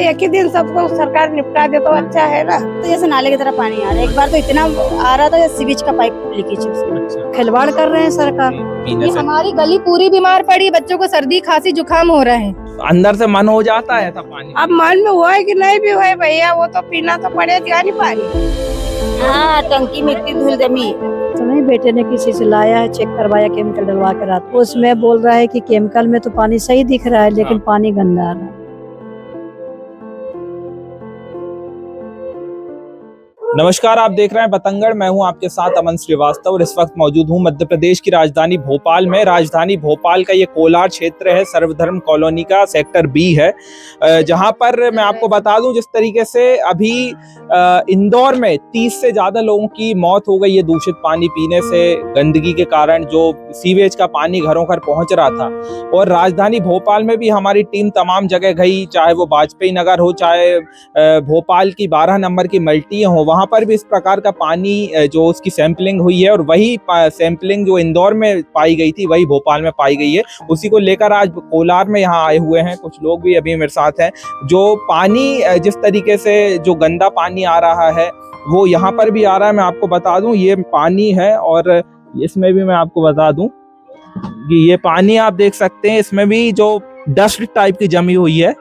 रहते एक ही दिन सबको सरकार निपटा दे तो अच्छा है ना। तो जैसे नाले की तरह पानी आ रहा है, एक बार तो इतना आ रहा था सीवेज का पाइप लीकेज है। खिलवाड़ कर रहे हैं सरकार। पीने से हमारी गली पूरी बीमार पड़ी, बच्चों को सर्दी खांसी जुकाम हो रहा है। अंदर से मन हो जाता है ऐसा पानी। अब मन में हुआ है कि नहीं भी हुआ भैया, वो तो पीना तो पड़ेगा नहीं पानी। हाँ, टंकी में इतनी धूल जमी। तो नहीं, बेटे ने किसी से लाया है, चेक करवाया केमिकल डलवा के रात को। उसमें बोल रहा है कि केमिकल में तो पानी सही दिख रहा है लेकिन पानी गंदा आ रहा है। नमस्कार, आप देख रहे हैं बतंगड़। मैं हूं आपके साथ अमन श्रीवास्तव और इस वक्त मौजूद हूं मध्य प्रदेश की राजधानी भोपाल में। राजधानी भोपाल का ये कोलार क्षेत्र है, सर्वधर्म कॉलोनी का सेक्टर बी है, जहां पर मैं आपको बता दूं जिस तरीके से अभी इंदौर में 30 से ज्यादा लोगों की मौत हो गई है दूषित पानी पीने से, गंदगी के कारण। जो सीवेज का पानी घरों घर पहुंच रहा था। और राजधानी भोपाल में भी हमारी टीम तमाम जगह गई, चाहे वो वाजपेयी नगर हो, चाहे भोपाल की 12 नंबर की मल्टी हो, वहां पर भी इस प्रकार का पानी जो उसकी सैंपलिंग हुई है और वही सैंपलिंग जो इंदौर में पाई गई थी वही भोपाल में पाई गई है। उसी को लेकर आज कोलार में यहाँ आए हुए हैं कुछ लोग भी अभी मेरे साथ हैं। जो पानी जिस तरीके से जो गंदा पानी आ रहा है वो यहाँ पर भी आ रहा है। मैं आपको बता दूं ये पानी है और इसमें भी मैं आपको बता दूं कि ये पानी आप देख सकते हैं, इसमें भी जो डस्ट टाइप की जमी हुई है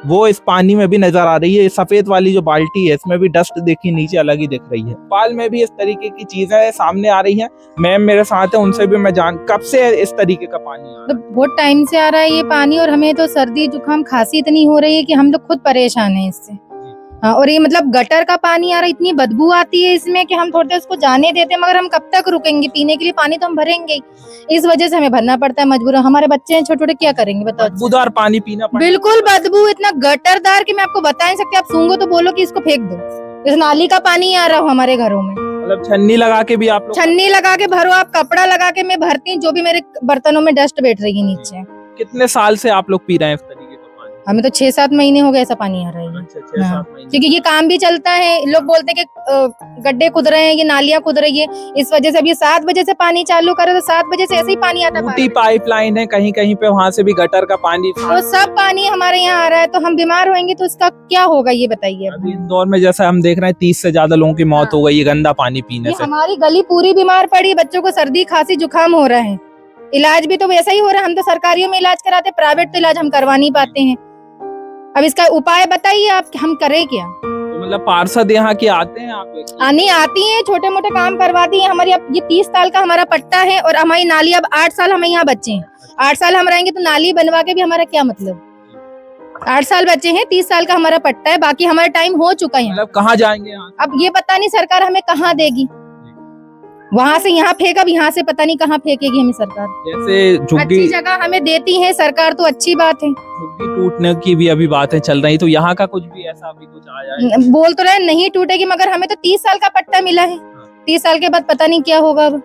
वो इस पानी में भी नजर आ रही है। सफेद वाली जो बाल्टी है इसमें भी डस्ट देखिए नीचे अलग ही दिख रही है। भोपाल में भी इस तरीके की चीजें सामने आ रही हैं। मैम मेरे साथ है, उनसे भी मैं जान कब से इस तरीके का पानी आ रहा है? बहुत टाइम से आ रहा है ये पानी और हमें तो सर्दी जुकाम खांसी इतनी हो रही है कि हम लोग खुद परेशान हैं इससे। हाँ, और ये मतलब गटर का पानी आ रहा है, इतनी बदबू आती है इसमें कि हम थोड़ी देर उसको जाने देते हैं, मगर हम कब तक रुकेंगे? पीने के लिए पानी तो हम भरेंगे, इस वजह से हमें भरना पड़ता है मजबूर। हमारे बच्चे हैं छोटे छोटे, क्या करेंगे बताओ? बदबूदार पानी पीना पड़ता है। बिल्कुल बदबू, इतना गटरदार कि मैं आपको बता नहीं सकती। आप सूंघो तो बोलो कि इसको फेंक दो। इस नाली का पानी आ रहा हो हमारे घरों में। मतलब छन्नी लगा के भी आप लोग? छन्नी लगा के भरो, आप कपड़ा लगा के मैं भरती हूँ, जो भी मेरे बर्तनों में डस्ट बैठ रही है नीचे। कितने साल से आप लोग पी रहे हैं इस तरीके का पानी? हमें तो 6-7 महीने हो गए ऐसा पानी आ रहा है। अच्छा, 6-7 महीने। क्योंकि ये काम भी चलता है, लोग बोलते हैं कि गड्ढे खुद रहे हैं, ये नालियां खुद रही है, इस वजह से अब ये 7 बजे से पानी चालू करे तो 7 बजे से ऐसे ही पानी आता है। टूटी पाइपलाइन है कहीं कहीं पे, वहां से भी गटर का पानी। तो सब पानी हमारे यहाँ आ रहा है, तो हम बीमार होंगे तो उसका क्या होगा ये बताइए। अभी इंदौर में जैसा हम देख रहे हैं 30 से ज्यादा लोगों की मौत हो गई है गंदा पानी पीने से। हमारी गली पूरी बीमार पड़ी, बच्चों को सर्दी खांसी जुकाम हो रहा है। इलाज भी तो वैसा ही हो रहा है, हम तो सरकारियों में इलाज कराते, प्राइवेट तो इलाज हम करवा नहीं पाते हैं। अब इसका उपाय बताइए आप, हम करें क्या? तो मतलब पार्षद यहाँ के आते हैं आप? नहीं आती हैं, छोटे मोटे काम करवाती हैं हमारी। अब ये 30 साल का हमारा पट्टा है और हमारी नाली, अब 8 साल हमें यहाँ बच्चे हैं। 8 साल हम रहेंगे तो नाली बनवा के भी हमारा क्या मतलब? 8 साल बच्चे हैं, 30 साल का हमारा पट्टा है, बाकी हमारा टाइम हो चुका है। मतलब कहाँ जाएंगे यहाँ? अब ये पता नहीं सरकार हमें कहाँ देगी। वहाँ से यहाँ फेंक, अब यहाँ से पता नहीं कहाँ फेंकेगी हमें सरकार। जैसे झुग्गी अच्छी जगह हमें देती है सरकार तो अच्छी बात है। झुग्गी टूटने की भी अभी बातें चल रही, तो यहाँ का कुछ भी ऐसा अभी कुछ आया है? बोल तो रहे नहीं टूटेगी, मगर हमें तो 30 साल का पट्टा मिला है। 30 साल के बाद पता नहीं क्या होगा। अब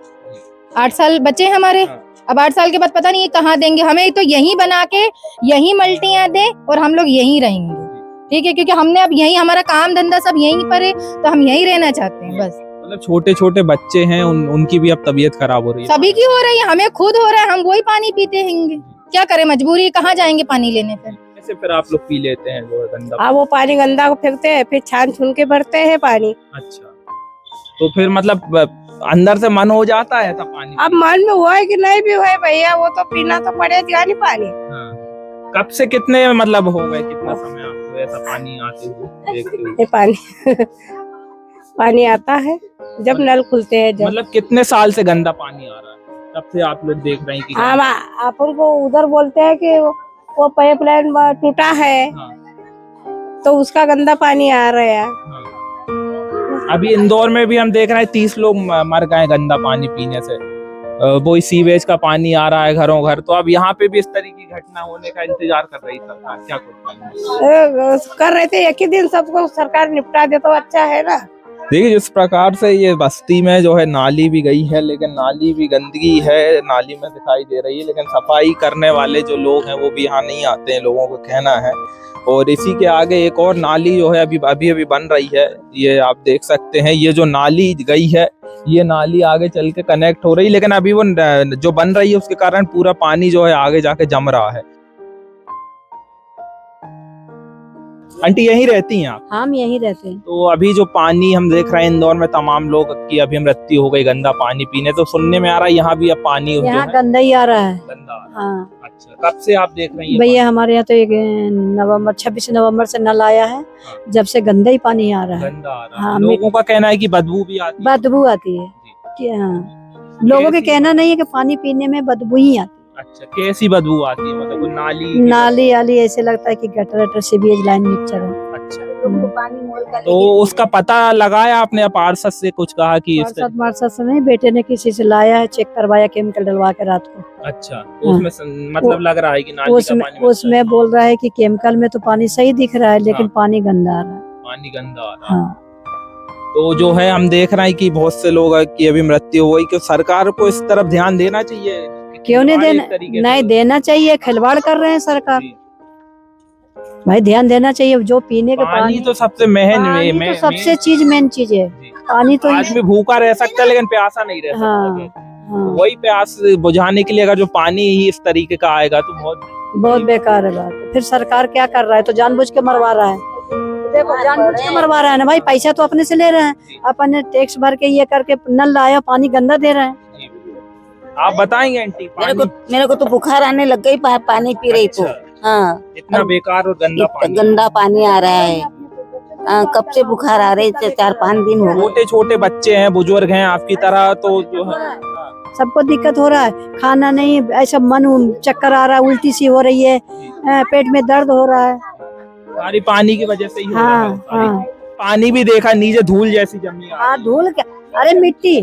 8 साल बचे हमारे, अब 8 साल के बाद पता नहीं ये कहाँ देंगे हमें। तो यहीं बना के यहीं मल्टियां दे और हम लोग यहीं रहेंगे, ठीक है? क्योंकि हमने अब यहीं, हमारा काम धंधा सब यहीं पर है, तो हम यहीं रहना चाहते हैं बस। मतलब छोटे छोटे बच्चे हैं, उनकी भी अब तबीयत खराब हो रही है। सभी की हो रही है, हमें खुद हो रहा है, हम वही पानी पीते हैं। क्या करें, मजबूरी, कहाँ जाएंगे पानी लेने? फिर आप लोग पी लेते हैं जो है गंदा? हाँ, वो पानी गंदा को फेंकते हैं, फिर छान छुन के भरते हैं पानी। अच्छा, तो फिर मतलब अंदर से मन हो जाता है ऐसा पानी? अब मन में हुआ है कि नहीं भी हुआ भैया, वो तो पीना तो पड़ेगा नहीं पानी। हाँ। कब से कितने मतलब हो गए, कितना समय आपको ऐसा पानी आते हुए देखते हुए? ये पानी पानी आता है जब नल खुलते हैं जब। मतलब कितने साल से गंदा पानी आ रहा है? तब से आप लोग देख रहे हैं कि हम अपन को उधर बोलते हैं कि वो पाइपलाइन टूटा है। हाँ। तो उसका गंदा पानी आ रहा है। हाँ। अभी इंदौर में भी हम देख रहे हैं 30 लोग मर गए गंदा पानी पीने से। वो सीवेज का पानी आ रहा है घरों घर। तो अब यहाँ पे भी इस तरह की घटना होने का इंतजार कर रही सरकार, क्या कुछ कर रहे थे एक ही दिन सबको सरकार निपटा दे तो अच्छा है ना। देखिए जिस प्रकार से ये बस्ती में जो है नाली भी गई है, लेकिन नाली भी गंदगी है, नाली में दिखाई दे रही है, लेकिन सफाई करने वाले जो लोग हैं वो भी यहाँ नहीं आते हैं, लोगों को कहना है। और इसी के आगे एक और नाली जो है अभी बन रही है, ये आप देख सकते हैं। ये जो नाली गई है ये नाली आगे चल के कनेक्ट हो रही है, लेकिन अभी वो जो बन रही है उसके कारण पूरा पानी जो है आगे जाके जम रहा है। आंटी यहीं रहती हैं आप? हम यहीं रहते हैं। तो अभी जो पानी हम देख रहे हैं इंदौर में तमाम लोग की अभी मृत्यु हो गई गंदा पानी पीने, तो सुनने में आ रहा है यहाँ भी अब पानी जो यहाँ है गंदा ही आ रहा है। गंदा आ रहा है। हाँ अच्छा, कब से आप देख रही हैं? भैया हमारे यहाँ तो एक 26 नवंबर से नल आया है, जब से गंदा ही पानी आ रहा है। गंदा आ रहा है। हाँ, लोगों का कहना है कि बदबू भी आती है। बदबू आती है कि हाँ, लोगों के कहना नहीं है कि पानी पीने में बदबू ही आती है। अच्छा, कैसी बदबू आती है? मतलब कोई नाली नाली आली ऐसे लगता है कि gutter water sewage line mixture है। अच्छा, तो उसका पता लगाया आपने? पार्षद से कुछ कहा कि इस पार्षद मार्षद से नहीं, बेटे ने किसी से लाया है, चेक करवाया केमिकल डलवा के रात को। अच्छा, तो उसमें मतलब लग रहा है कि नाली का पानी उसमें बोल रहा है कि केमिकल में तो पानी सही दिख रहा है, लेकिन पानी गंदा आ रहा है। पानी गंदा आ रहा है। हाँ, तो जो है हम देख रहे हैं कि बहुत से लोग की अभी मृत्यु हुई, कि सरकार को इस तरफ ध्यान देना चाहिए। क्यों नहीं देना? नहीं देना चाहिए, खिलवाड़ कर रहे हैं सरकार। भाई ध्यान देना चाहिए, जो पीने के पानी तो सबसे मेन सबसे चीज मेन चीज है। पानी तो आदमी भूखा रह सकता है लेकिन प्यासा नहीं रह सकता। हाँ, वही प्यास बुझाने के लिए अगर जो पानी ही इस तरीके का आएगा तो बहुत बेकार है बात। फिर सरकार क्या कर रहा है? तो जानबूझ के मरवा रहा है। देखो जानबूझ के मरवा रहा है ना भाई, पैसा तो अपने से ले रहे हैं, अपने टैक्स भर के ये करके नल लाया, पानी गंदा दे रहे हैं। आप बताएंगे आंटी? मेरे को तो बुखार आने लग गई पानी पी रही तो। हाँ, इतना बेकार और गंदा पानी आ रहा है। कब से बुखार आ रही है? 4-5 दिन हो गए। छोटे छोटे बच्चे हैं, बुजुर्ग हैं आपकी तरह, तो जो है सबको दिक्कत हो रहा है। खाना नहीं, ऐसा मन चक्कर आ रहा है, उल्टी सी हो रही है, पेट में दर्द हो रहा है, सारी पानी की वजह से ही हो रहा है। हाँ। पानी भी देखा नीचे धूल जैसी जमी। हाँ, धूल क्या, अरे मिट्टी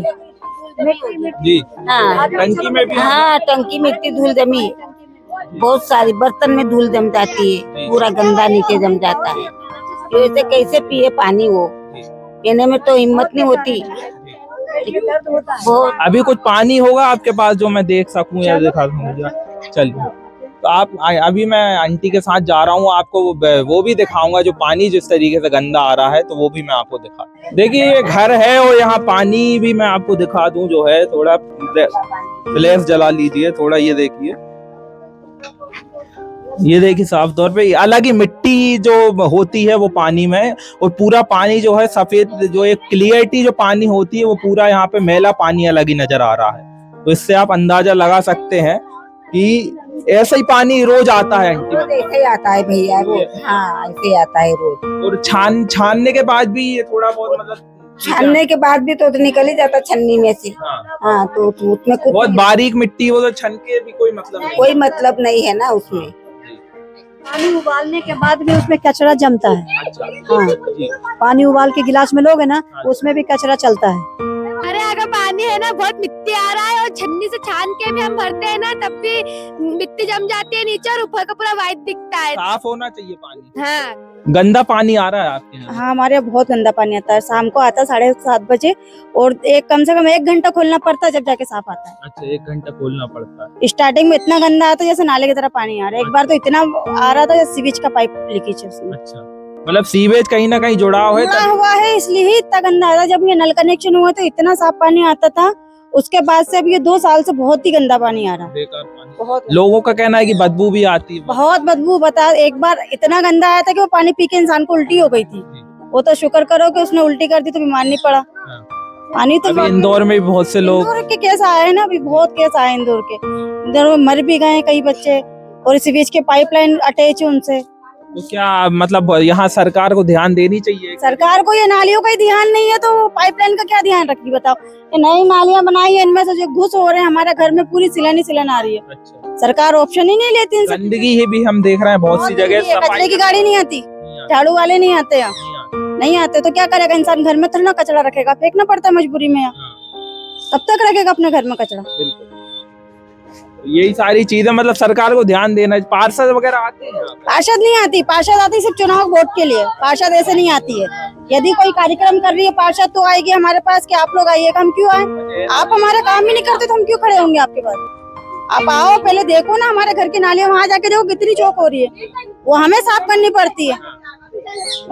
जी। हाँ, टंकी में भी। हाँ, टंकी में इतनी धूल जमी, बहुत सारी बर्तन में धूल जम जाती है, पूरा गंदा नीचे जम जाता है। तो ऐसे कैसे पिए पानी? वो पीने में तो हिम्मत नहीं होती। बहुत अभी कुछ पानी होगा आपके पास जो मैं देख सकूं या दिखा दूं? चलिए, तो आप अभी मैं आंटी के साथ जा रहा हूँ, आपको वो भी दिखाऊंगा जो पानी जिस तरीके से गंदा आ रहा है, तो वो भी मैं आपको दिखा। देखिए ये घर है और यहाँ पानी भी मैं आपको दिखा दूं जो है। थोड़ा फ्लैश जला लीजिए थोड़ा, ये देखिए, ये देखिए साफ तौर पे अलग ही मिट्टी जो होती है वो पानी में, और पूरा पानी जो है सफेद, जो एक क्लियरिटी जो पानी होती है वो पूरा यहाँ पे मैला पानी अलग ही नजर आ रहा है। तो इससे आप अंदाजा लगा सकते हैं कि ऐसा ही पानी रोज आता है आंटी? रोज ऐसे ही आता है भैया, रोज। हाँ, ऐसे ही आता है रोज। और छानने के बाद भी ये थोड़ा बहुत मतलब छानने के बाद भी तो निकल ही जाता छन्नी में से। हाँ, तो उसमें कुछ बहुत बारीक मिट्टी, वो तो छन के भी कोई मतलब नहीं। कोई मतलब नहीं है ना उसमें। पानी उबालने के बाद भी उसमें कचरा जमता है। हाँ, पानी उबाल के गिलास में लोगे ना, उसमें भी कचरा चलता है। अरे अगर पानी है ना, बहुत मिट्टी आ रहा है, और छन्नी से छान के भी हम भरते हैं ना, तब भी मिट्टी जम जाती है नीचे, और ऊपर का पूरा व्हाइट दिखता है। साफ होना चाहिए पानी। हाँ, गंदा पानी आ रहा है आपके यहाँ? हाँ, हमारे यहाँ बहुत गंदा पानी आता है। शाम को आता है 7:30 बजे, और कम से कम 1 घंटा खोलना पड़ता है, जब जाके साफ आता है। अच्छा, 1 घंटा खोलना पड़ता है। स्टार्टिंग में इतना गंदा आता है जैसे नाले की तरह पानी आ रहा है। एक बार तो इतना आ रहा था जैसे सीवेज का पाइप लीकेज है उसमें। अच्छा, मतलब सीवेज कहीं ना कहीं जुड़ाव है जुड़ा हुआ है, इसलिए ही इतना गंदा आता है। जब ये नल कनेक्शन हुआ तो इतना साफ पानी आता था, उसके बाद से अब ये 2 साल से बहुत ही गंदा पानी आ रहा है। बेकार पानी। बहुत लोगों का कहना है कि बदबू भी आती है। बहुत बदबू। बता, एक बार इतना गंदा आया था कि वो पानी पी के इंसान को उल्टी हो गई थी। वो तो शुक्र करो कि उसने उल्टी कर दी तो बीमार नहीं पड़ा। पानी तो अभी इंदौर में भी बहुत से लोग, इंदौर के केस आए हैं ना, अभी बहुत केस आए इंदौर के। इंदौर में मर भी गए कई बच्चे, और सीवेज के पाइपलाइन अटैच है उनसे। तो क्या मतलब यहाँ सरकार को ध्यान देनी चाहिए? सरकार को ये नालियों का ही ध्यान नहीं है तो पाइपलाइन का क्या ध्यान रखी? बताओ, ये नई नालियां बनाई है, इनमें से जो घुस हो रहे हैं, हमारे घर में पूरी सिलन आ रही है। अच्छा, सरकार ऑप्शन ही नहीं लेती इनसे। गंदगी ही भी हम देख रहे हैं बहुत सी जगह। कचरे की गाड़ी नहीं आती, झाड़ू वाले नहीं आते यहाँ, नहीं आते तो क्या करेगा इंसान? घर में थोड़ा कचरा रखेगा, फेंकना पड़ता है मजबूरी में। कब तक रखेगा अपने घर में कचरा? यही सारी चीजें मतलब सरकार को ध्यान देना। पार्षद वगैरह आते हैं? पार्षद नहीं आती, पार्षद आती सिर्फ चुनाव वोट के लिए, पार्षद ऐसे नहीं आती है। यदि कोई कार्यक्रम कर रही है पार्षद तो आएगी हमारे पास कि आप लोग आइएगा। हम क्यों आए? आप हमारा काम ही नहीं करते तो हम क्यों खड़े होंगे आपके पास? आप आओ, पहले देखो ना हमारे घर की नालियां, वहाँ जाके देखो कितनी चौक हो रही है, वो हमें साफ करनी पड़ती है।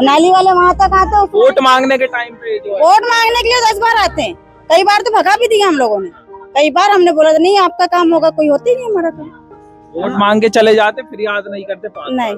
नाली वाले वहाँ तक आते हैं, वोट मांगने के टाइम पे वोट मांगने के लिए 10 बार आते हैं। कई बार तो भगा भी दिया हम लोगों ने। कई बार हमने बोला था नहीं आपका काम होगा, कोई होती नहीं हमारा काम। वोट मांग के चले जाते, फिर याद नहीं करते। नहीं।